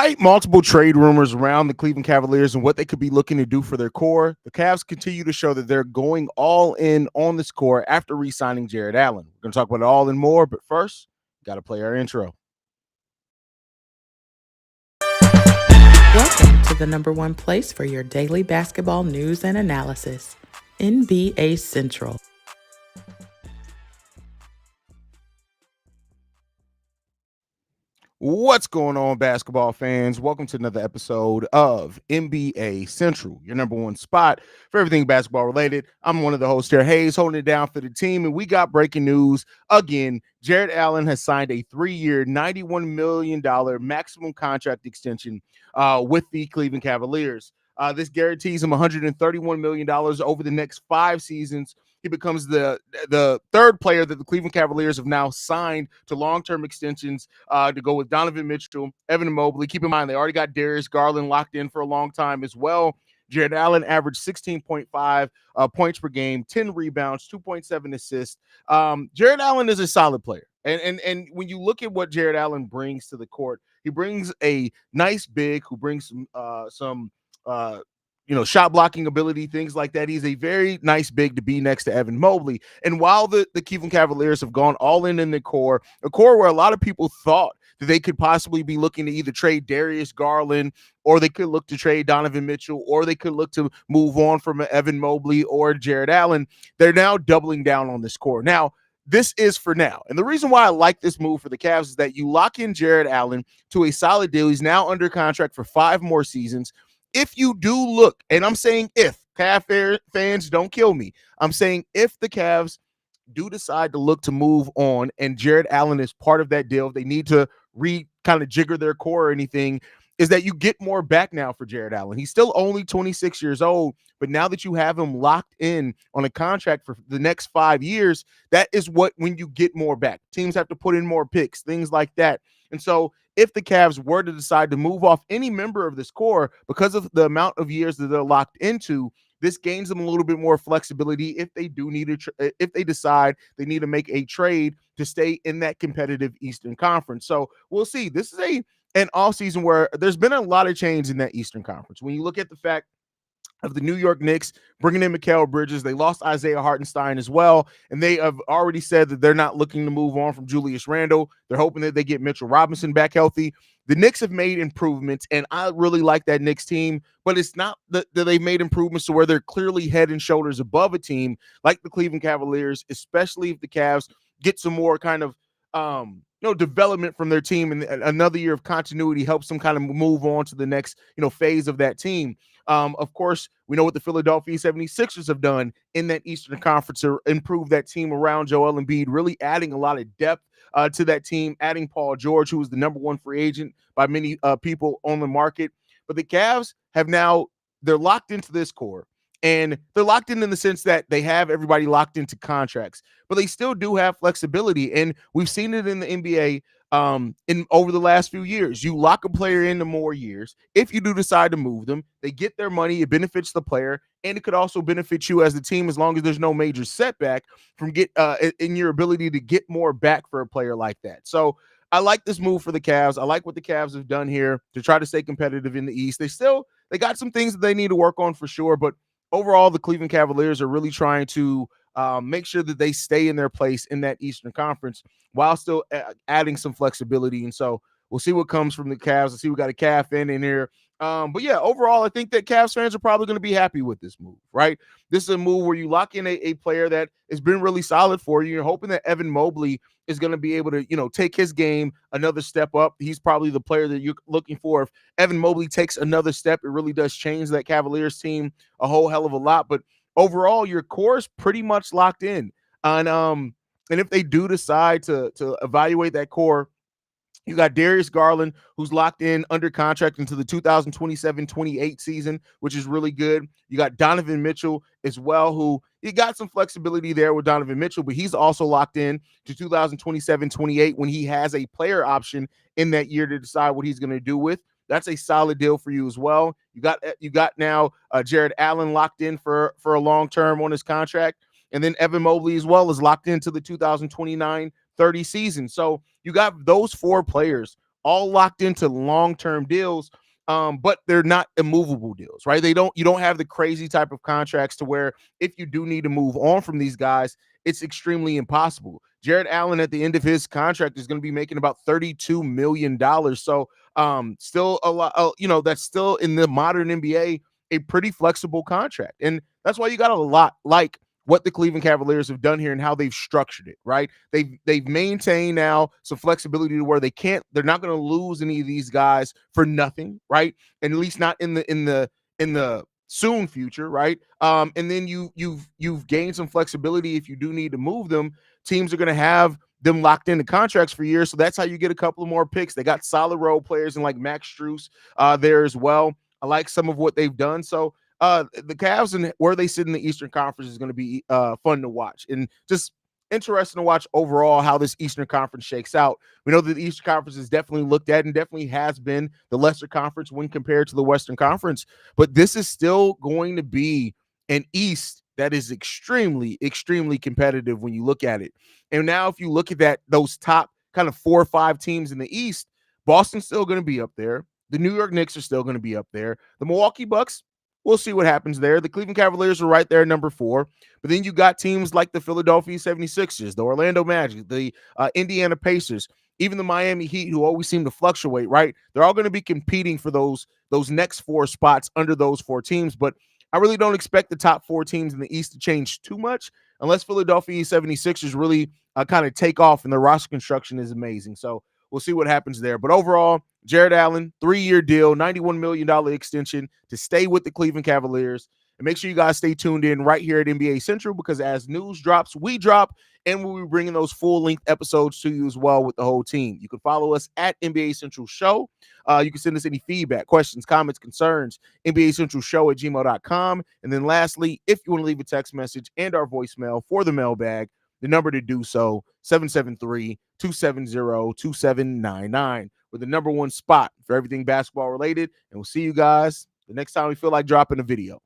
Despite multiple trade rumors around the Cleveland Cavaliers and what they could be looking to do for their core, the Cavs continue to show that they're going all in on this core after re-signing Jarret Allen. We're going to talk about it all and more, but first, got to play our intro. Welcome to the number one place for your daily basketball news and analysis, NBA Central. What's going on, basketball fans? Welcome to another episode of NBA Central, your number one spot for everything basketball related. I'm one of the hosts here, Haize, holding it down for the team, and we got breaking news again. Jarret Allen has signed a 3-year, $91 million maximum contract extension with the Cleveland Cavaliers. This guarantees him $131 million over the next 5 seasons. He becomes the third player that the Cleveland Cavaliers have now signed to long-term extensions to go with Donovan Mitchell, Evan Mobley. Keep in mind, they already got Darius Garland locked in for a long time as well. Jarret Allen averaged 16.5 points per game, 10 rebounds, 2.7 assists. Jarret Allen is a solid player. And when you look at what Jarret Allen brings to the court, he brings a nice big who brings some shot blocking ability, things like that. He's a very nice big to be next to Evan Mobley. And while the Cleveland Cavaliers have gone all in the core, a core where a lot of people thought that they could possibly be looking to either trade Darius Garland, or they could look to trade Donovan Mitchell, or they could look to move on from Evan Mobley or Jarret Allen, they're now doubling down on this core. Now, this is for now. And the reason why I like this move for the Cavs is that you lock in Jarret Allen to a solid deal. He's now under contract for 5 more seasons. If you do look, and I'm saying if, Cavs fans, don't kill me. I'm saying if the Cavs do decide to look to move on and Jarret Allen is part of that deal, they need to kind of jigger their core or anything, is that you get more back now for Jarret Allen. He's still only 26 years old, but now that you have him locked in on a contract for the next 5 years, that is when you get more back. Teams have to put in more picks, things like that. And so if the Cavs were to decide to move off any member of this core because of the amount of years that they're locked into, this gains them a little bit more flexibility if they do need if they decide they need to make a trade to stay in that competitive Eastern Conference. So we'll see. This is an offseason where there's been a lot of change in that Eastern Conference. When you look at the fact of the New York Knicks bringing in Mikal Bridges, they lost Isaiah Hartenstein as well, and they have already said that they're not looking to move on from Julius Randle. They're hoping that they get Mitchell Robinson back healthy. The Knicks have made improvements, and I really like that Knicks team, but it's not that they've made improvements to where they're clearly head and shoulders above a team like the Cleveland Cavaliers, especially if the Cavs get some more kind of development from their team, and another year of continuity helps them kind of move on to the next phase of that team. Of course, we know what the Philadelphia 76ers have done in that Eastern Conference to improve that team around Joel Embiid, really adding a lot of depth to that team, adding Paul George, who was the number one free agent by many people on the market. But the Cavs they're locked into this core. And they're locked in the sense that they have everybody locked into contracts, but they still do have flexibility. And we've seen it in the NBA in over the last few years. You lock a player into more years. If you do decide to move them, they get their money. It benefits the player, and it could also benefit you as the team as long as there's no major setback from in your ability to get more back for a player like that. So I like this move for the Cavs. I like what the Cavs have done here to try to stay competitive in the East. They got some things that they need to work on for sure, but overall, the Cleveland Cavaliers are really trying to make sure that they stay in their place in that Eastern Conference while still adding some flexibility. And so we'll see what comes from the Cavs. I see we got a Cav fan in here. But yeah, overall, I think that Cavs fans are probably going to be happy with this move, right? This is a move where you lock in a player that has been really solid for you. You're hoping that Evan Mobley is going to be able to, take his game another step up. He's probably the player that you're looking for. If Evan Mobley takes another step, it really does change that Cavaliers team a whole hell of a lot. But overall, your core is pretty much locked in. And if they do decide to evaluate that core, you got Darius Garland, who's locked in under contract into the 2027-28 season, which is really good. You got Donovan Mitchell as well, who you got some flexibility there with Donovan Mitchell, but he's also locked in to 2027-28 when he has a player option in that year to decide what he's going to do with. That's a solid deal for you as well. You got now Jarret Allen locked in for a long term on his contract, and then Evan Mobley as well is locked into the 2029-30 season. So you got those 4 players all locked into long-term deals. But they're not immovable deals, right? You don't have the crazy type of contracts to where if you do need to move on from these guys, it's extremely impossible. Jarret Allen at the end of his contract is going to be making about $32 million. So still a lot, that's still in the modern NBA, a pretty flexible contract. And that's why you got a lot like what the Cleveland Cavaliers have done here and how they've structured it, right? They've maintained now some flexibility to where they're not going to lose any of these guys for nothing, right? And at least not in the soon future, right? And then you've gained some flexibility if you do need to move them. Teams are going to have them locked into contracts for years, so that's how you get a couple of more picks. They got solid role players and like Max Strus there as well. I like some of what they've done. So the Cavs and where they sit in the Eastern Conference is going to be fun to watch and just interesting to watch overall how this Eastern Conference shakes out. We know that the Eastern Conference is definitely looked at and definitely has been the lesser conference when compared to the Western Conference, but this is still going to be an East that is extremely, extremely competitive when you look at it. And now if you look at those top kind of 4 or 5 teams in the East, Boston's still going to be up there. The New York Knicks are still going to be up there. The Milwaukee Bucks, we'll see what happens there. The Cleveland Cavaliers are right there, number 4. But then you got teams like the Philadelphia 76ers, the Orlando Magic, the Indiana Pacers, even the Miami Heat, who always seem to fluctuate, right? They're all going to be competing for those next 4 spots under those 4 teams. But I really don't expect the top 4 teams in the East to change too much unless Philadelphia 76ers really kind of take off and the roster construction is amazing. So we'll see what happens there. But overall, Jarret Allen, 3-year deal, $91 million extension to stay with the Cleveland Cavaliers. And make sure you guys stay tuned in right here at NBA Central because as news drops, we drop, and we'll be bringing those full-length episodes to you as well with the whole team. You can follow us at NBA Central Show. You can send us any feedback, questions, comments, concerns, NBACentralShow@gmail.com. And then lastly, if you want to leave a text message and our voicemail for the mailbag, the number to do so, 773-270-2799. We're the number 1 spot for everything basketball related. And we'll see you guys the next time we feel like dropping a video.